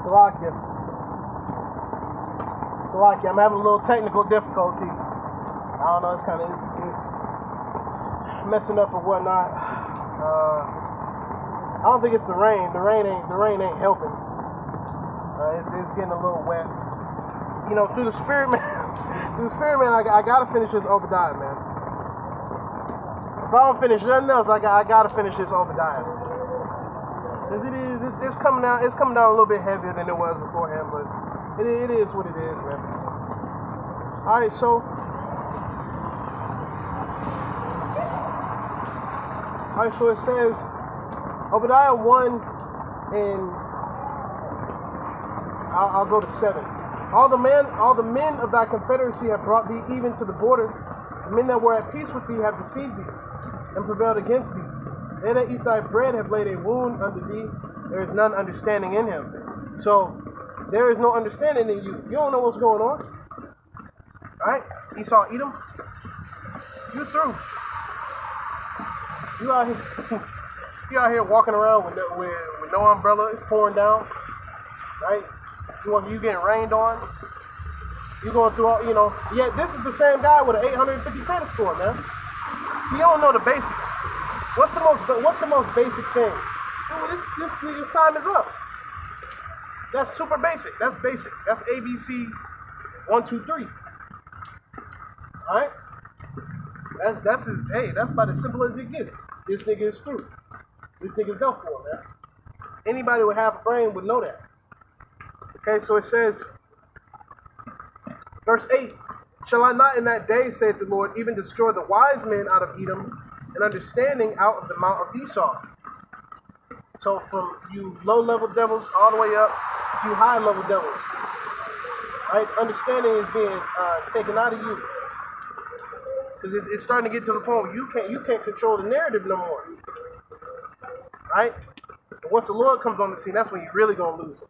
Salakia. I'm having a little technical difficulty. I don't know, it's messing up or whatnot. I don't think it's the rain. The rain ain't helping. It's getting a little wet. You know, through the spirit, man. I gotta finish this Obadiah, man. If I don't finish nothing else, I gotta finish this Obadiah. Cause it's coming down a little bit heavier than it was beforehand, but it is what it is, man. All right, so it says Obadiah 1 and I'll go to 7. All the men of thy confederacy have brought thee even to the border. The men that were at peace with thee have deceived thee and prevailed against thee. They that eat thy bread have laid a wound unto thee. There is none understanding in him. So there is no understanding in you. You don't know what's going on. Alright? Esau, Edom, you through. You out here walking around with no umbrella. It's pouring down. Right? You getting rained on. You going through all, Yet this is the same guy with an 850 credit score, man. So you don't know the basics. What's the most basic thing? This time is up. That's super basic. That's basic. That's ABC 1, 2, 3. All right. That's about as simple as it gets. This nigga is through. This nigga's done for, man. Anybody with half a brain would know that. Okay, so it says, verse 8, shall I not in that day, saith the Lord, even destroy the wise men out of Edom, and understanding out of the mount of Esau? So from you low-level devils all the way up to you high-level devils. Right? Understanding is being taken out of you. Because it's starting to get to the point where you can't control the narrative no more. Right? But once the Lord comes on the scene, that's when you're really going to lose it.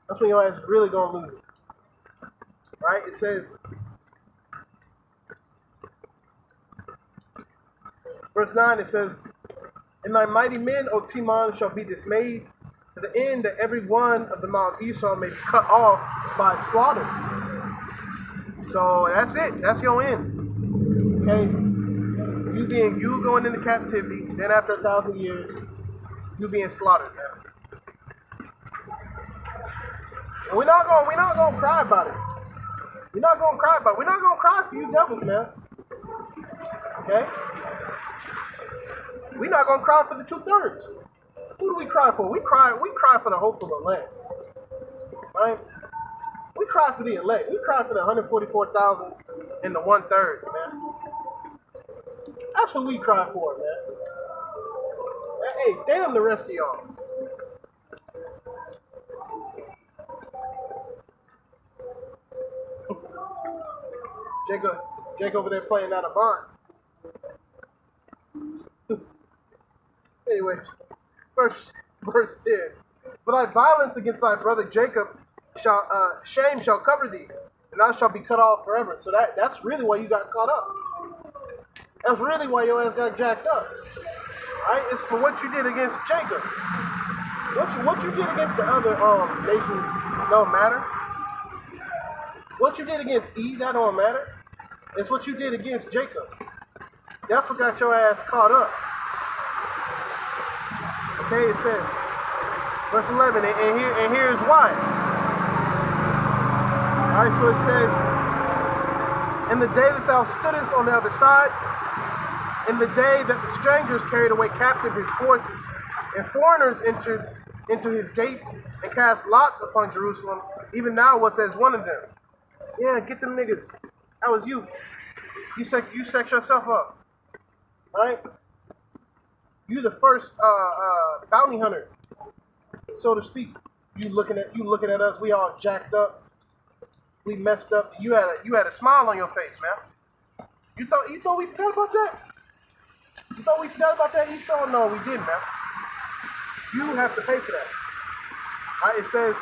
That's when your ass is really going to lose it. Right? It says, verse 9, it says, and thy mighty men, O Timon, shall be dismayed, to the end that every one of the mount of Esau may be cut off by slaughter. So that's it. That's your end. Okay? You going into captivity, then after 1,000 years, you being slaughtered. And we're not gonna cry about it. We're not gonna cry about it. We're not gonna cry for you devils, man. Okay? We're not gonna cry for the 2/3. Who do we cry for? We cry for the hope of the land. Right? We cry for the elect. We cry for the 144,000 and the 1/3, man. That's what we cry for, man. Hey, damn the rest of y'all. Jake over there playing out of bond. Anyways, verse 10. For thy violence against thy brother Jacob shame shall cover thee, and thou shalt be cut off forever. So that's really why you got caught up. That's really why your ass got jacked up. Right? It's for what you did against Jacob. What you did against the other nations don't matter. What you did against Eve, that don't matter. It's what you did against Jacob. That's what got your ass caught up. Okay, it says, verse 11, and here's why. Alright, so it says, in the day that thou stoodest on the other side, in the day that the strangers carried away captive his forces, and foreigners entered into his gates, and cast lots upon Jerusalem, even thou wast as one of them. Yeah, get them niggas. That was you. You sex yourself up. Right? You the first bounty hunter, so to speak. You looking at us, we all jacked up. We messed up. You had a smile on your face, man. You thought we forgot about that? You thought we forgot about that, Esau? No, we didn't, man. You have to pay for that. Alright, it says,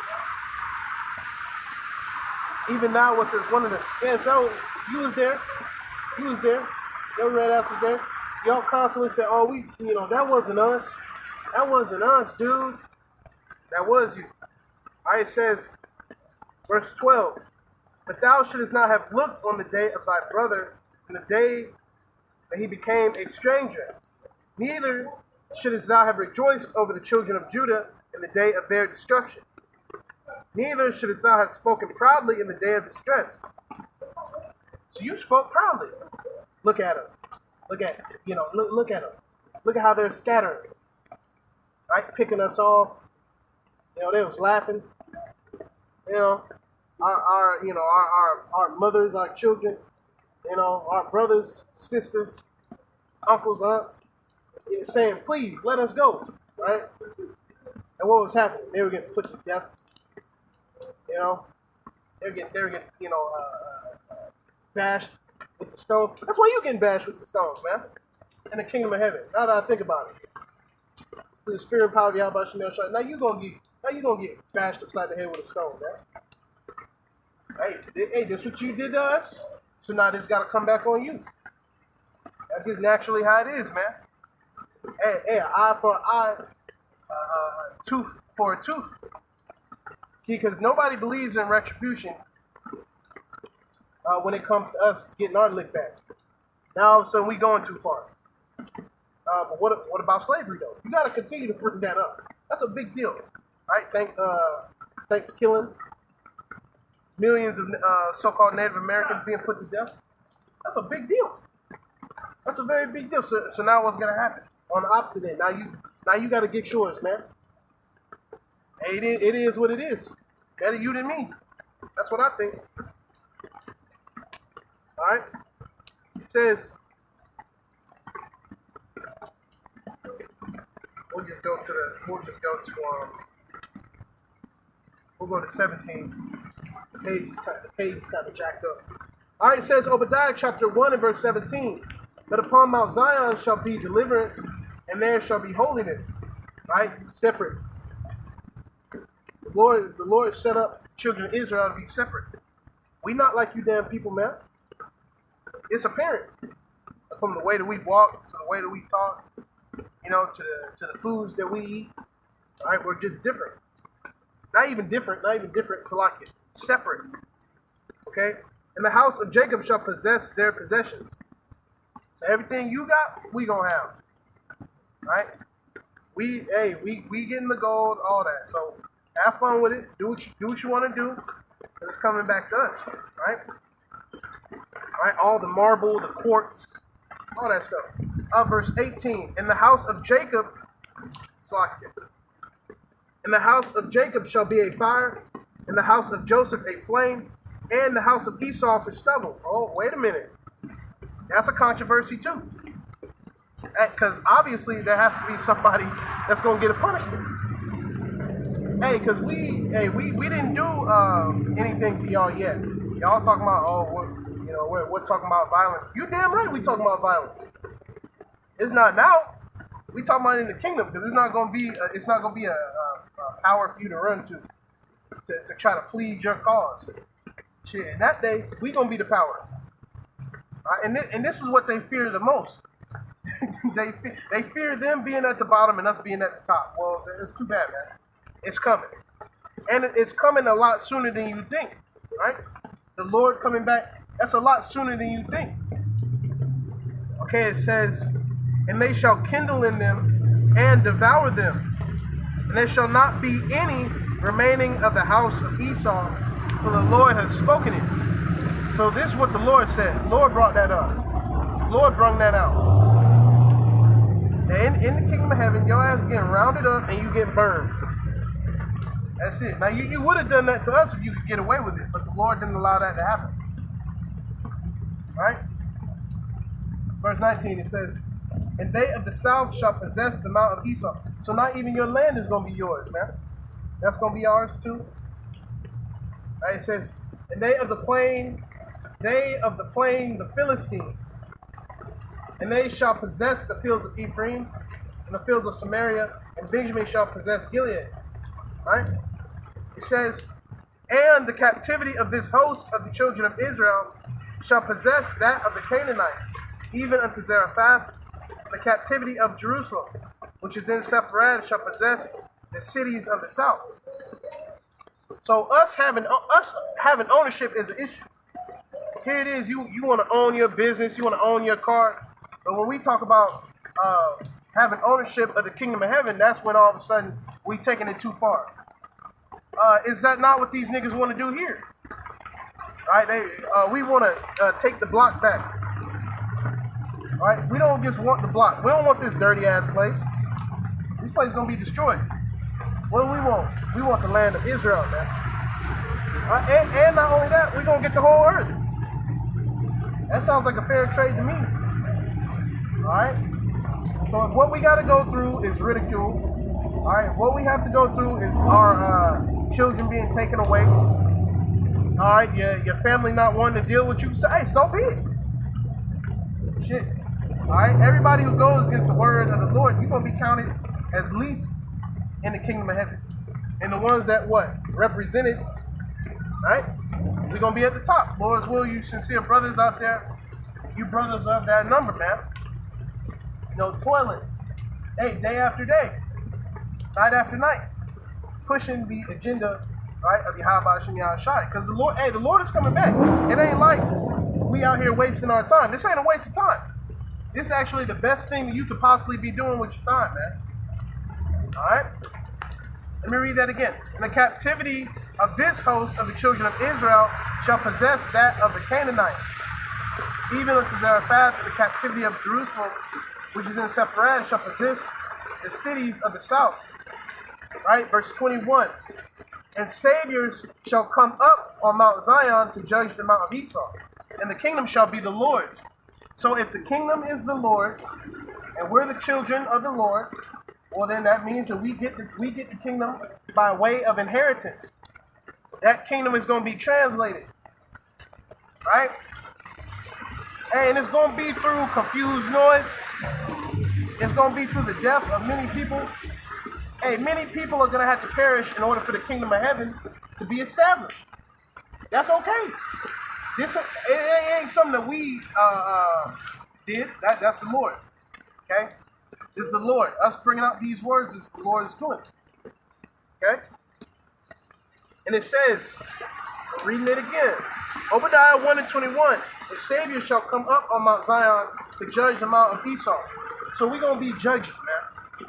even now what says one of them. Yeah, so you was there. Your red ass was there. Y'all constantly said, oh, that wasn't us. That wasn't us, dude. That was you. All right, it says, verse 12, but thou shouldest not have looked on the day of thy brother, in the day that he became a stranger. Neither shouldest thou have rejoiced over the children of Judah in the day of their destruction. Neither shouldest thou have spoken proudly in the day of distress. So you spoke proudly. Look at them. Look at them. Look at how they're scattering. Right? Picking us off. They was laughing. Our mothers, our children, our brothers, sisters, uncles, aunts, saying, please, let us go. Right? And what was happening? They were getting put to death. They were getting bashed with the stones. That's why you're getting bashed with the stones, man. In the kingdom of heaven. Now that I think about it. Through the spirit and power of Yahweh Shemel Shai. Now you gonna get bashed upside the head with a stone, man. Hey, this what you did to us. So now this gotta come back on you. That's just naturally how it is, man. Hey, an eye for an eye, tooth for a tooth. See, because nobody believes in retribution when it comes to us getting our lick back. Now all of a sudden we going too far. But what about slavery though? You got to continue to bring that up. That's a big deal, right? Thanks killing millions of so-called Native Americans being put to death. That's a big deal. That's a very big deal. So now what's gonna happen? On the opposite end, now you got to get yours, man. Hey, it is what it is. Better you than me. That's what I think. All right. It says, we'll go to 17. The page is kind of jacked up. All right. It says Obadiah chapter 1 and verse 17. But upon Mount Zion shall be deliverance, and there shall be holiness. Right? Separate. The Lord set up the children of Israel to be separate. We not like you damn people, man. It's apparent from the way that we walk, to the way that we talk, to the foods that we eat. All right, we're just different. Not even different, Salakia. Separate. Okay? And the house of Jacob shall possess their possessions. So everything you got, we gonna have. Right? We getting the gold, all that. So have fun with it. Do what you want to do. It's coming back to us, right? Right, all the marble, the quartz, all that stuff. Verse 18. In the house of Jacob, in the house of Jacob shall be a fire, in the house of Joseph a flame, and the house of Esau for stubble. Oh, wait a minute. That's a controversy too. Because obviously there has to be somebody that's going to get a punishment. Hey, because we didn't do anything to y'all yet. Y'all talking about, we're talking about violence. You damn right we talking about violence. It's not now. We talking about in the kingdom, because it's not going to be a power for you to run to try to plead your cause. Shit, in that day, we going to be the power. And this is what they fear the most. They fear them being at the bottom and us being at the top. Well, it's too bad, man. It's coming. And it's coming a lot sooner than you think, right? The Lord coming back, that's a lot sooner than you think. Okay, it says, and they shall kindle in them and devour them. And there shall not be any remaining of the house of Esau, for the Lord has spoken it. So this is what the Lord said. The Lord brought that up. The Lord brung that out. And in the kingdom of heaven, your ass getting rounded up and you get burned. That's it. Now, you would have done that to us if you could get away with it, but the Lord didn't allow that to happen. Right? Verse 19, it says, and they of the south shall possess the mount of Esau. So not even your land is going to be yours, man. That's going to be ours too. Right? It says, and they of the plain, the Philistines. And they shall possess the fields of Ephraim and the fields of Samaria, and Benjamin shall possess Gilead. Right? It says, and the captivity of this host of the children of Israel shall possess that of the Canaanites, even unto Zarephath. The captivity of Jerusalem, which is in Sepharad, shall possess the cities of the south. So us having ownership is an issue. Here it is, you want to own your business, you want to own your car. But when we talk about having ownership of the kingdom of heaven, that's when all of a sudden we taking it too far. Is that not what these niggas want to do here? Right? We want to take the block back. Right? We don't just want the block. We don't want this dirty ass place. This place is gonna be destroyed. What do we want? We want the land of Israel, man. And not only that, we're gonna get the whole earth. That sounds like a fair trade to me. Alright? So what we gotta go through is ridicule. Alright, what we have to go through is our children being taken away. Alright, your family not wanting to deal with you. Hey, so be it. Shit. Alright, everybody who goes against the word of the Lord, you're gonna be counted as least in the kingdom of heaven. And the ones that represented, right? We're gonna be at the top. Lord's will, you sincere brothers out there, you brothers of that number, man. You know, toiling, hey, day after day, night after night, pushing the agenda, right, of Yahweh Hashem Yahushai. Because the Lord is coming back. It ain't like we out here wasting our time. This ain't a waste of time. This is actually the best thing that you could possibly be doing with your time, man. Alright? Let me read that again. And the captivity of this host of the children of Israel shall possess that of the Canaanites. Even unto Zarephath, the captivity of Jerusalem, which is in Sepharad, shall possess the cities of the south. Right? Verse 21. And saviors shall come up on Mount Zion to judge the Mount of Esau. And the kingdom shall be the Lord's. So if the kingdom is the Lord's, and we're the children of the Lord, well then that means that we get the kingdom by way of inheritance. That kingdom is going to be translated. Right? And it's going to be through confused noise. It's going to be through the death of many people. Hey, many people are going to have to perish in order for the kingdom of heaven to be established. That's okay. It ain't something that we did. That's the Lord. Okay? This is the Lord. Us bringing out these words is the Lord is doing. Okay? And it says, reading it again, Obadiah 1:21, the Savior shall come up on Mount Zion to judge the Mount of Esau. So we're going to be judges, man.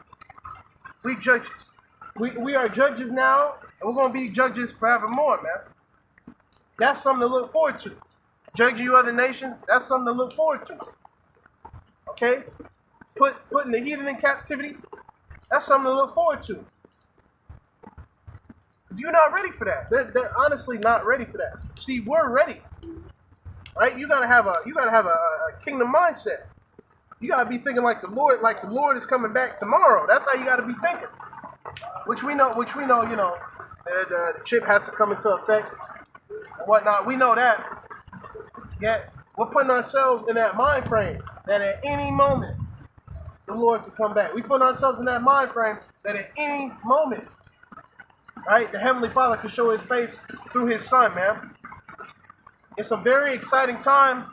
We judges. We are judges now, and we're going to be judges forevermore, man. That's something to look forward to. Judging you other nations, that's something to look forward to. Okay? Putting the heathen in captivity, that's something to look forward to. Because you're not ready for that. They're honestly not ready for that. See, we're ready. Right? You gotta have a kingdom mindset. You gotta be thinking like the Lord is coming back tomorrow. That's how you gotta be thinking. Which we know, you know, the chip has to come into effect and whatnot. We know that. Yet we're putting ourselves in that mind frame that at any moment the Lord could come back. We put ourselves in that mind frame that at any moment, right, the Heavenly Father could show his face through his Son, man. It's some very exciting times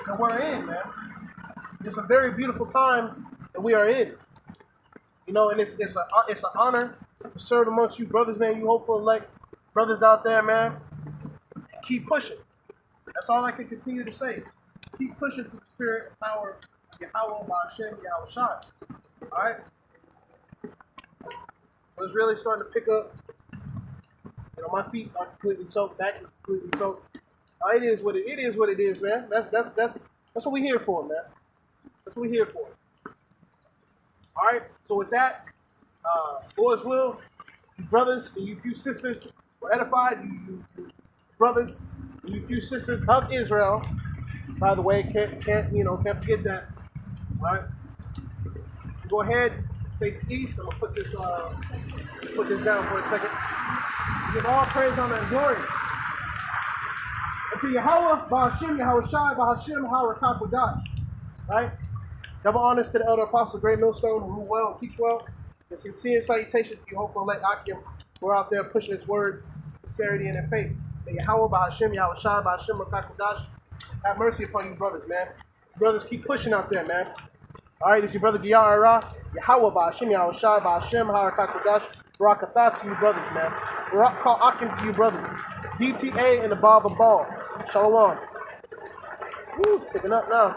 that we're in, man. It's some very beautiful times that we are in. You know, and it's an honor to serve amongst you brothers, man. You hopeful elect brothers out there, man. Keep pushing. That's all I can continue to say. Keep pushing through the spirit and power of Yahweh, Hashem, Yahushai. Alright? It's really starting to pick up. You know, my feet are completely soaked, back is completely soaked. It is what it is, man. That's what we're here for, man. That's what we're here for. Alright, so with that, Lord's will, you brothers and you few sisters were edified, you brothers and you few sisters of Israel. By the way, can't forget that. Alright? Go ahead, face east. I'm gonna put this down for a second. Give all praise, honor, and glory unto Yahweh, Ba'ashem, Yahushai, Ba'ashem, Harakakwadah. Right? Double honors to the elder apostle, great millstone, who rule well and teach well. And sincere salutations to you, hopeful elect Akim, who are out there pushing his word, sincerity, and in faith. May Yahweh, Ba'ashem, Yahushai, Ba'ashem, Harakakwadah have mercy upon you brothers, man. Brothers, keep pushing out there, man. Alright, this is your brother Giyar Ara. Yahweh, Ba'ashem, Yahushai, Ba'ashem, Harakakwadah Barakatah to you brothers, man. Barak Akim to you brothers. DTA and the Baba Ball. Shalom. Woo, picking up now.